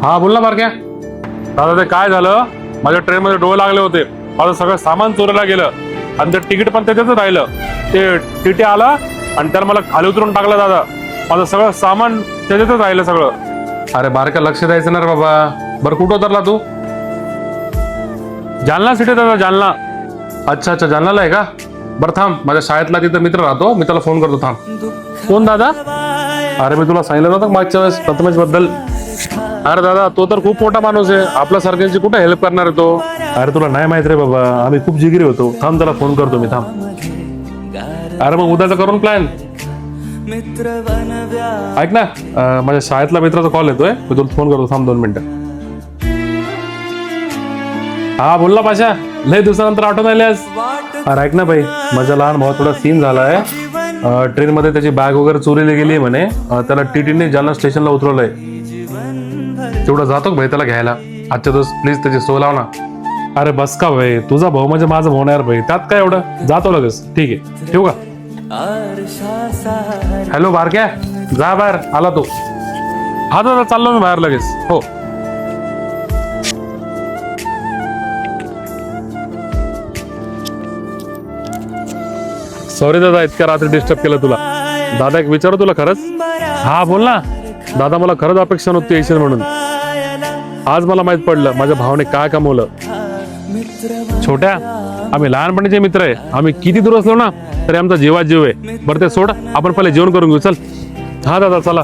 हा बोल ना बारक्या. दादा ते काय झालं, माझ्या ट्रेन मध्ये डोळे लागले होते. माझं सगळं सामान चोरीला गेलं आणि ते तिकीट पण त्याच्यातच राहिलं. ते टीटी आला आणि त्याला मला खाली उतरून टाकलं. दादा माझं सगळं सामान त्याच्यातच राहिलं सगळं. अरे बारक्या लक्ष द्यायचं ना रे बाबा. बरं कुठं उतरला तू? जालना सिटी दादा, जालना. अच्छा अच्छा, जालनाला आहे का? बरं थांब, माझ्या शाळेतला तिथं मित्र राहतो, मी त्याला फोन करतो. थांब. कोण दादा? अरे मी तुला सांगितलं नव्हतं मागच्या वेळेस प्रथमेश बद्दल. अरे दादा तो तर खूप मोठा माणूस आहे, आपल्या सारख्यांची कुठे हेल्प करणार आहे तो. अरे तुला नाही माहित रे बाबा, आम्ही खूप जिगरी होतो. थांब त्याला फोन करतो मी, थांब. अरे मग उद्याचा करून प्लॅन. ऐक ना, माझ्या शाळेतला मित्राचा कॉल येतोय, मी तुला फोन करतो. थांब 2 मिनिटं. हा बोल ना पाशा, लय दिवसानंतर आठवण आल्यास. अरे ऐक ना भाई, माझा लहान भाऊ थोडा सीन झालाय. ट्रेन मध्ये त्याची बॅग वगैरे चोरीला गेली म्हणे. त्याला टीटीने जालना स्टेशनला उतरवलंय. तेवढं जातो का भाई त्याला घ्यायला आजच्या दिवस? प्लीज त्याची सोय लाव ना. अरे बस का भाई, तुझा भाऊ म्हणजे माझा भाऊ नाही भाई, त्यात काय एवढं. जातो लगेच. ठीक आहे, ठेवू का? हॅलो बारक्या, जा बाहेर. आला तो. हा दादा चाललो मी बाहेर लगेच. हो. सॉरी दादा, इतक्या रात्री डिस्टर्ब केलं तुला. दादा एक विचारू तुला खरंच? हा बोल ना. दादा मला खरंच अपेक्षा नव्हती येशील म्हणून. आज मला माहित पडलं माझ्या भावाने काय कमवलं. छोट्या, आम्ही लहानपणीचे मित्र आहे. आम्ही किती दूर असलो ना तरी आमचा जीवात जीव आहे. बरं ते सोड, आपण पहिले जेवण करून घेऊ. चल. हा दादा चला.